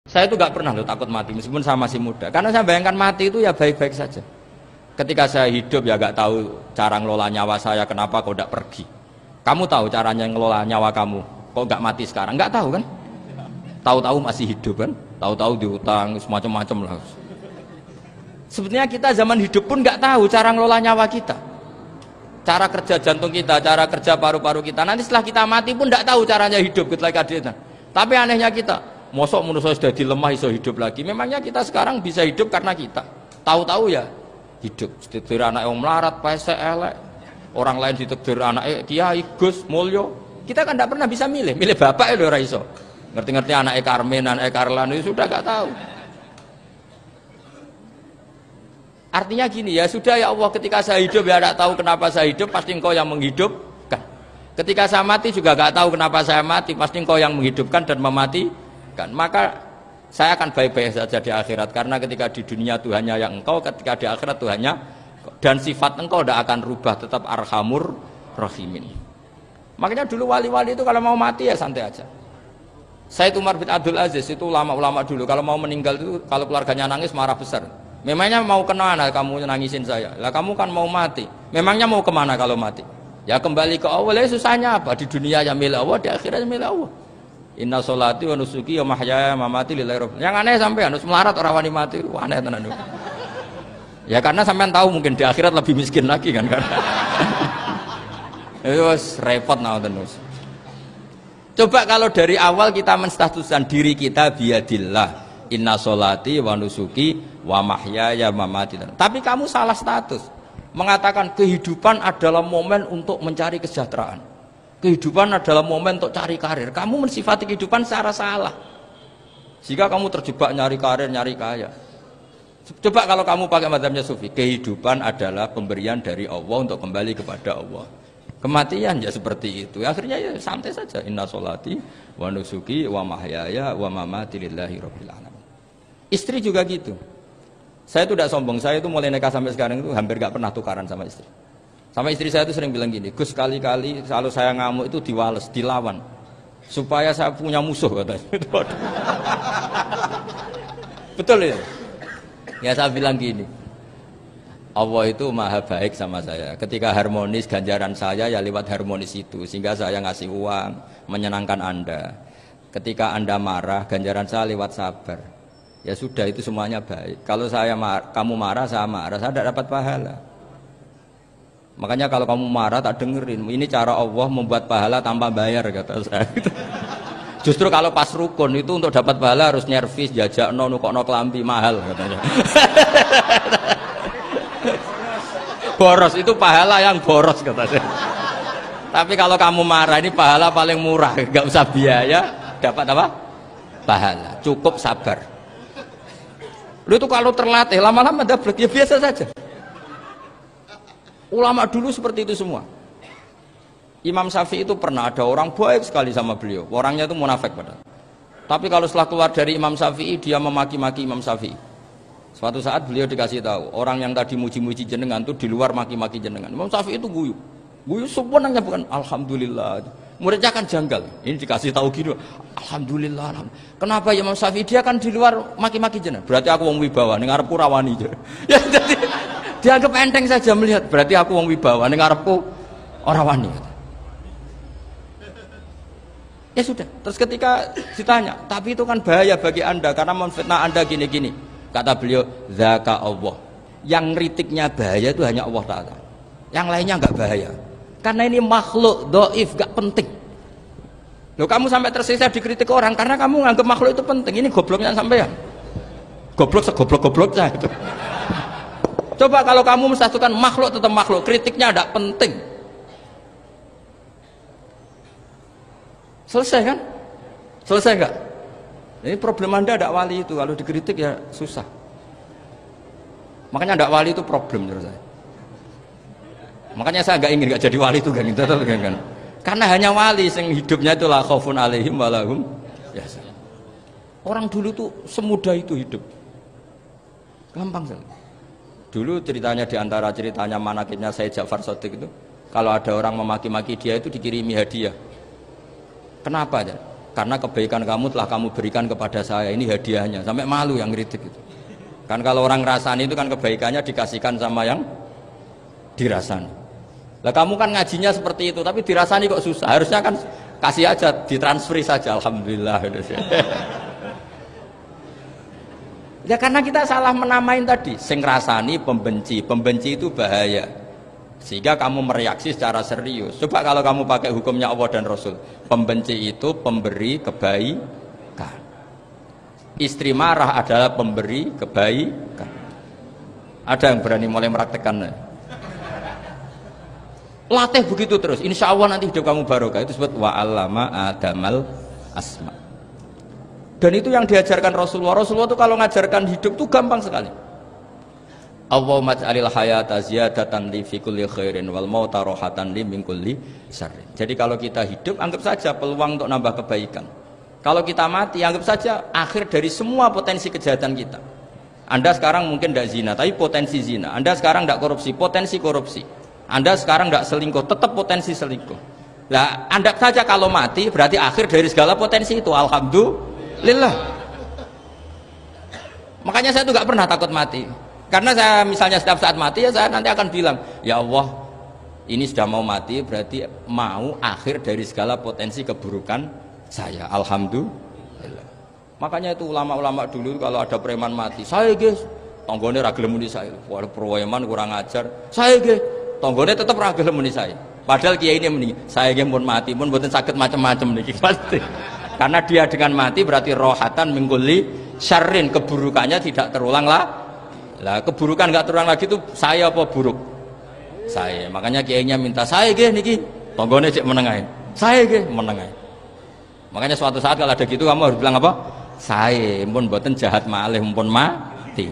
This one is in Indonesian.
Saya itu nggak pernah loh takut mati meskipun saya masih muda. Karena saya bayangkan mati itu ya baik-baik saja. Ketika saya hidup ya nggak tahu cara ngelola nyawa saya, kenapa kok nggak pergi. Kamu tahu caranya ngelola nyawa kamu, kok nggak mati sekarang? Nggak tahu kan? Tahu-tahu masih hidup kan? Tahu-tahu diutang, semacam-macam lah. Sebetulnya kita zaman hidup pun nggak tahu cara ngelola nyawa kita. Cara kerja jantung kita, cara kerja paru-paru kita. Nanti setelah kita mati pun tidak tahu caranya hidup ketika kita. Tapi anehnya kita, mosok manusia sudah dilemah iso hidup lagi. Memangnya kita sekarang bisa hidup karena kita. Tahu-tahu ya hidup. Ditekdir anak yang melarat, pesek, elek. Orang lain ditekdir anak kiai, Gus, mulyo. Kita kan tidak pernah bisa milih bapak itu ora iso. Ngerti-ngerti anak Karmen, anak Karlan itu sudah nggak tahu. Artinya gini ya sudah ya Allah, ketika saya hidup ya tidak tahu kenapa saya hidup, pasti engkau yang menghidupkan. Ketika saya mati juga nggak tahu kenapa saya mati, pasti engkau yang menghidupkan dan mematikan. Maka saya akan baik-baik saja di akhirat, karena ketika di dunia Tuhannya yang engkau, ketika di akhirat Tuhannya, dan sifat engkau tidak akan rubah, tetap arhamur rahimin. Makanya dulu wali-wali itu kalau mau mati ya santai aja. Said Umar bin Abdul Aziz itu ulama-ulama dulu kalau mau meninggal itu kalau keluarganya nangis marah besar. Memangnya mau kemana kamu nangisin saya? Lah kamu kan mau mati. Memangnya mau kemana kalau mati? Ya kembali ke Allah. Susahnya apa? Di dunia ya milik Allah, di akhirat milik Allah. Inna sholati wa nusuki wa mahyaya wa mamati lillahi rabbil alamin. Yang aneh sampai harus melarat orang wani mati. Wah, aneh tenan. Ya karena sampean tahu mungkin di akhirat lebih miskin lagi kan. Itu repot nah terus. Coba kalau dari awal kita menstatuskan diri kita biadillah. Inna sholati wa nusuki wa mahyaya wa mamati. Tapi kamu salah status. Mengatakan kehidupan adalah momen untuk mencari kesejahteraan. Kehidupan adalah momen untuk cari karir. Kamu mensifati kehidupan secara salah. Jika kamu terjebak nyari karir, nyari kaya. Coba kalau kamu pakai mazhabnya Sufi, kehidupan adalah pemberian dari Allah untuk kembali kepada Allah. Kematian ya seperti itu. Akhirnya ya santai saja. Inna sholati wa nusuki wa mahyaya wa mamati lillahi rabbil alamin. Istri juga gitu. Saya itu tidak sombong, saya itu mulai nikah sampai sekarang itu hampir gak pernah tukaran sama istri. Sama istri saya itu sering bilang gini, Gus kali-kali kalau saya ngamuk itu diwales, dilawan. Supaya saya punya musuh katanya. Betul ya? Ya saya bilang gini, Allah itu maha baik sama saya. Ketika harmonis ganjaran saya ya lewat harmonis itu. Sehingga saya ngasih uang, menyenangkan Anda. Ketika Anda marah, ganjaran saya lewat sabar. Ya sudah itu semuanya baik. Kalau kamu marah, saya tidak dapat pahala. Makanya kalau kamu marah tak dengerin. Ini cara Allah membuat pahala tanpa bayar kata saya. Justru kalau pas rukun itu untuk dapat pahala harus nyervis, jajak nukokno kelambi mahal katanya. Boros itu pahala yang boros katanya. Tapi kalau kamu marah ini pahala paling murah, nggak usah biaya, dapat apa? Pahala. Cukup sabar. Lu itu kalau terlatih lama-lama dapat ya biasa saja. Ulama dulu seperti itu semua. Imam Syafi'i itu pernah ada orang baik sekali sama beliau. Orangnya itu munafik padahal. Tapi kalau setelah keluar dari Imam Syafi'i dia memaki-maki Imam Syafi'i. Suatu saat beliau dikasih tahu orang yang tadi muji-muji jenengan itu di luar maki-maki jenengan. Imam Syafi'i itu guyu. Guyu sebenarnya bukan alhamdulillah. Muridnya kan janggal. Ini dikasih tahu gitu. Alhamdulillah. Kenapa Imam Syafi'i dia kan di luar maki-maki jenengan? Berarti aku wong wibawa ning ngarepku rawani. Ya jadi dianggap enteng saja melihat. Berarti aku wong wibawa ning ngarepku ora wani. Ya sudah. Terus ketika ditanya, tapi itu kan bahaya bagi Anda karena memfitnah Anda gini-gini. Kata beliau, zaka Allah. Yang kritiknya bahaya itu hanya Allah Ta'ala. Yang lainnya enggak bahaya. Karena ini makhluk doif, gak penting. Loh kamu sampai tersiksa dikritik orang karena kamu nganggap makhluk itu penting. Ini gobloknya sampean. Goblok segoblok-gobloknya itu. Coba kalau kamu mensatukan makhluk tetap makhluk, kritiknya tidak penting. Selesai kan? Selesai enggak? Ini problem Anda ada wali itu, kalau dikritik ya susah. Makanya ada wali itu problem menurut saya. Makanya saya nggak ingin nggak jadi wali itu kan. Karena hanya wali yang hidupnya itu la khaufun alaihim walahum yahzanun. Orang dulu tuh semudah itu hidup. Gampang sekali. Dulu ceritanya diantara ceritanya manakibnya Said Ja'far Shadiq itu, kalau ada orang memaki-maki dia itu dikirimi hadiah. Kenapa aja? karena kebaikan kamu telah kamu berikan kepada saya, ini hadiahnya. Sampai malu yang ngeritik itu. Kan kalau orang rasani itu kan kebaikannya dikasihkan sama yang dirasani. Lah kamu kan ngajinya seperti itu, tapi dirasani kok susah. Harusnya kan kasih aja, ditransferi saja, alhamdulillah. Ya karena kita salah menamain tadi, sing rasani pembenci, pembenci itu bahaya. Sehingga kamu mereaksi secara serius. Coba kalau kamu pakai hukumnya Allah dan Rasul, pembenci itu pemberi kebaikan. Istri marah adalah pemberi kebaikan. Ada yang berani mulai meraktekan? Latih begitu terus, insya Allah nanti hidup kamu barokah. Itu disebut wa'allama adamal asma. Dan itu yang diajarkan Rasulullah. Rasulullah itu kalau ngajarkan hidup itu gampang sekali. Allahumma ja'alil hayata ziyadatan li fi kulli khairin wal mauta rohatan li min kulli syarrin. Jadi kalau kita hidup, anggap saja peluang untuk nambah kebaikan. Kalau kita mati, anggap saja akhir dari semua potensi kejahatan kita. Anda sekarang mungkin tidak zina, tapi potensi zina. Anda sekarang tidak korupsi, potensi korupsi. Anda sekarang tidak selingkuh, tetap potensi selingkuh. Nah, Anda saja kalau mati, berarti akhir dari segala potensi itu. Alhamdulillah. Makanya saya tuh nggak pernah takut mati. Karena saya misalnya setiap saat mati, ya saya nanti akan bilang, ya Allah, ini sudah mau mati, berarti mau akhir dari segala potensi keburukan saya. Alhamdulillah. Makanya itu ulama-ulama dulu kalau ada preman mati, saya guys, tonggone ra gelem muni saya. Wah, preman kurang ajar. Saya guys, tonggone tetap ra gelem muni saya. Padahal kiai ini muni, saya guys pun mati pun mboten sakit macam-macam niki pasti. Karena dia dengan mati berarti rohatan mingguli syarrin, keburukannya tidak terulang lah. Lah keburukan nggak terulang lagi itu saya apa buruk? Saya. Makanya kiainya minta saya guys niki, tonggone cek menengahin. Saya guys menengahin. Makanya suatu saat kalau ada gitu kamu harus bilang apa? Saya pun mboten jahat malih pun mati.